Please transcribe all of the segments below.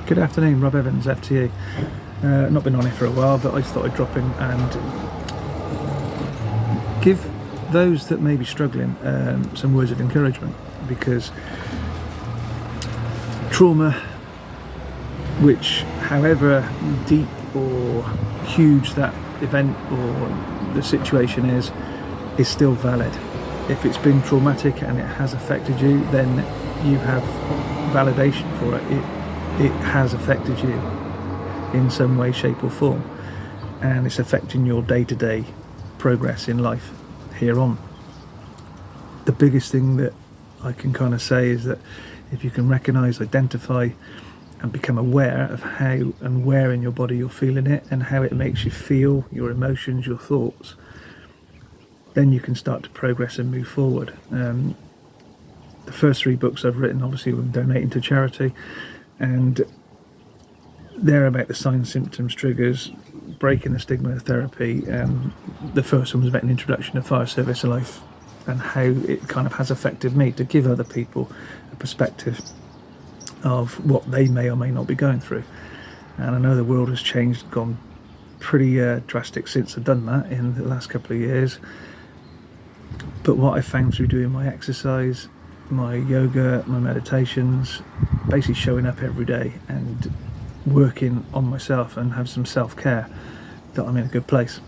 Good afternoon, Rob Evans, FTE. Not been on here for a while, but I just thought I'd drop in and give those that may be struggling some words of encouragement, because trauma, which however deep or huge that event or the situation is still valid. If it's been traumatic and it has affected you, then you have validation for it. It has affected you in some way, shape or form, and it's affecting your day-to-day progress in life here on. The biggest thing that I can kind of say is that if you can recognise, identify and become aware of how and where in your body you're feeling it and how it makes you feel, your emotions, your thoughts, then you can start to progress and move forward. The first 3 books I've written, obviously I'm donating to charity, and they're about the signs, symptoms, triggers, breaking the stigma of therapy. The first one was about an introduction to fire service life and how it kind of has affected me, to give other people a perspective of what they may or may not be going through. And I know the world has changed, gone pretty drastic since I've done that in the last couple of years. But what I found through doing my exercise, my yoga, my meditations, basically showing up every day and working on myself and have some self-care, that I'm in a good place.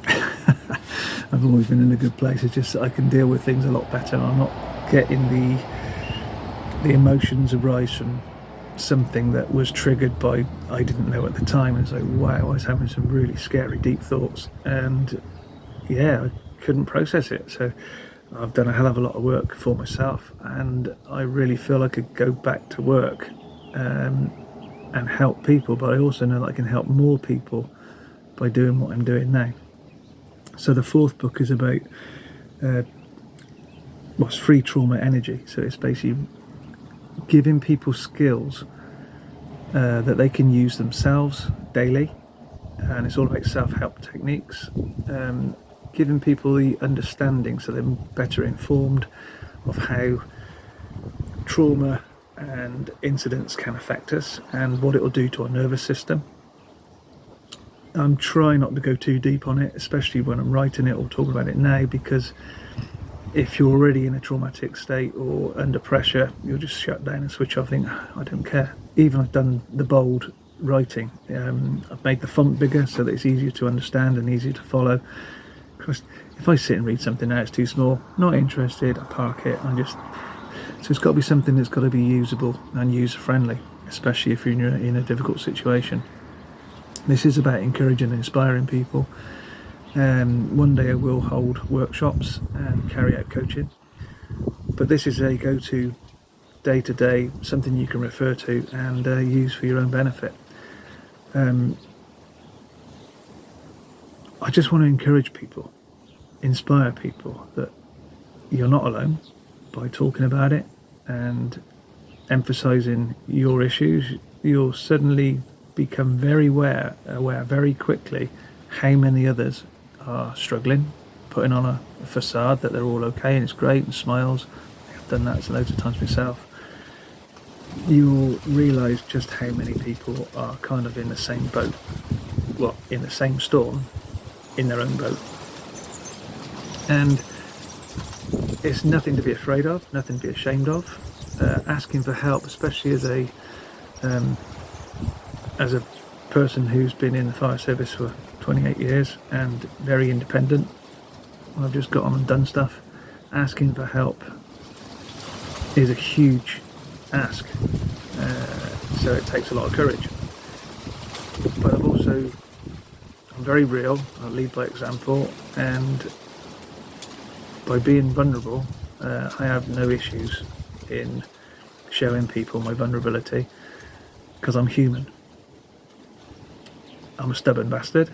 I've always been in a good place. It's just that I can deal with things a lot better. I'm not getting the emotions arise from something that was triggered by, I didn't know at the time. It's like, wow, I was having some really scary deep thoughts, and yeah, I couldn't process it. So I've done a hell of a lot of work for myself, and I really feel I could go back to work and help people, but I also know that I can help more people by doing what I'm doing now. So the 4th book is about what's free trauma energy. So it's basically giving people skills that they can use themselves daily, and it's all about self-help techniques, giving people the understanding so they're better informed of how trauma and incidents can affect us and what it will do to our nervous system. I'm trying not to go too deep on it, especially when I'm writing it or talking about it now, because if you're already in a traumatic state or under pressure, you'll just shut down and switch off, think, I don't care. Even I've done the bold writing. I've made the font bigger so that it's easier to understand and easier to follow. Because if I sit and read something now, it's too small, not interested, I park it. So it's got to be something that's got to be usable and user-friendly, especially if you're in a difficult situation. This is about encouraging and inspiring people. One day I will hold workshops and carry out coaching, but this is a go-to day-to-day, something you can refer to and use for your own benefit. I just want to encourage people, inspire people that you're not alone by talking about it and emphasizing your issues. You'll suddenly become very aware very quickly how many others are struggling, putting on a facade that they're all okay and it's great and smiles. I've done that loads of times myself. You'll realise just how many people are kind of in the same boat, well, in the same storm, in their own boat. And it's nothing to be afraid of, nothing to be ashamed of. Asking for help, especially as a person who's been in the fire service for 28 years and very independent. I've just got on and done stuff. Asking for help is a huge ask, so it takes a lot of courage. But I'm very real, I lead by example, and by being vulnerable, I have no issues in showing people my vulnerability, because I'm human. I'm a stubborn bastard,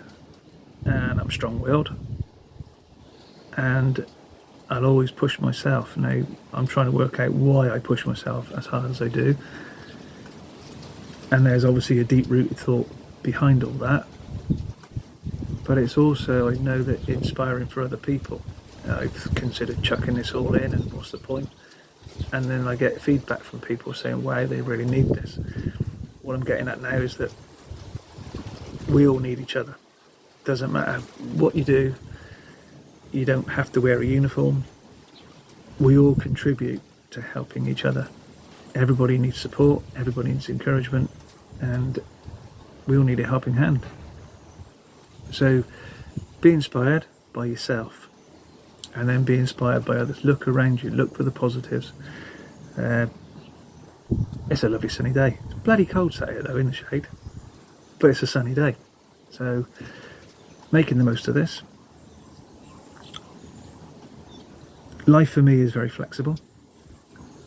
and I'm strong-willed, and I'll always push myself. Now, I'm trying to work out why I push myself as hard as I do, and there's obviously a deep-rooted thought behind all that, but it's also, I know that inspiring for other people. I've considered chucking this all in, and what's the point? and then I get feedback from people saying, wow, they really need this. What I'm getting at now is that we all need each other. Doesn't matter what you do, you don't have to wear a uniform. We all contribute to helping each other. Everybody needs support, everybody needs encouragement, and we all need a helping hand. So be inspired by yourself, and then be inspired by others. Look around you, look for the positives. It's a lovely sunny day. It's bloody cold sat here though in the shade, but it's a sunny day. So making the most of this. Life for me is very flexible.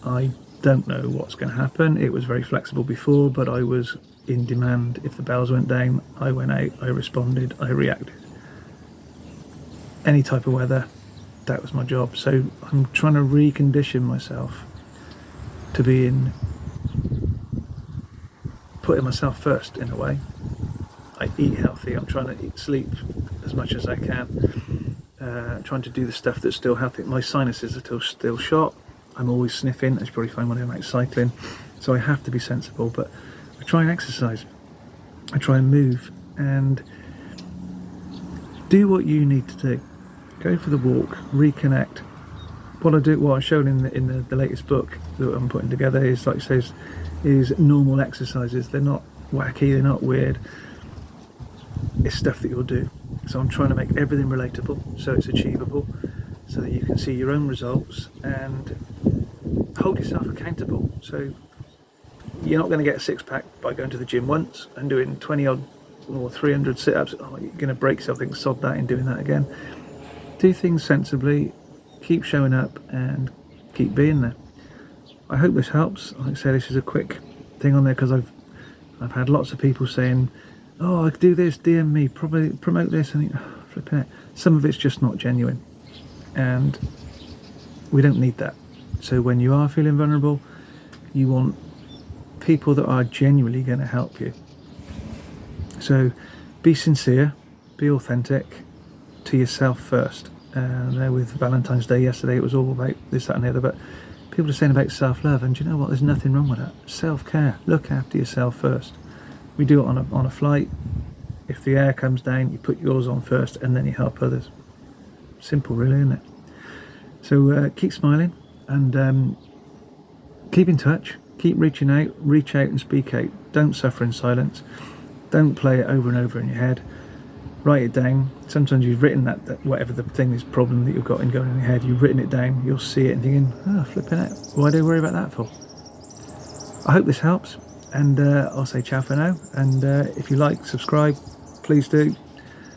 I don't know what's going to happen. It was very flexible before, but I was in demand. If the bells went down, I went out, I responded, I reacted. Any type of weather, that was my job. So I'm trying to recondition myself to be putting myself first in a way. I eat healthy. I'm trying to sleep as much as I can. Trying to do the stuff that's still healthy. My sinuses are still shot. I'm always sniffing, as you probably find when I'm out cycling. So I have to be sensible, but I try and exercise. I try and move and do what you need to do. Go for the walk, reconnect. What I showed in the latest book that I'm putting together is, like it says, is normal exercises. They're not wacky, they're not weird. It's stuff that you'll do. So I'm trying to make everything relatable, so it's achievable, so that you can see your own results and hold yourself accountable. So you're not going to get a six-pack by going to the gym once and doing 20 odd or 300 sit-ups. Oh, you're going to break something, sod that in doing that again. Do things sensibly, keep showing up and keep being there. I hope this helps. Like I say, this is a quick thing on there because I've had lots of people saying, oh, I could do this, DM me, probably promote this, and flipping it. Some of it's just not genuine, and we don't need that. So when you are feeling vulnerable, you want people that are genuinely going to help you. So be sincere, be authentic to yourself first. There with Valentine's Day yesterday, it was all about this, that and the other, but people are saying about self-love, and do you know what? There's nothing wrong with that. Self-care. Look after yourself first. We do it on a flight. If the air comes down, you put yours on first and then you help others. Simple really, isn't it? So keep smiling and keep in touch. Keep reaching out. Reach out and speak out. Don't suffer in silence. Don't play it over and over in your head. Write it down. Sometimes you've written that whatever the thing is, problem that you've got going in your head, you've written it down. You'll see it and thinking, oh, flipping it. Why do I worry about that for? I hope this helps. And I'll say ciao for now. And if you like, subscribe, please do.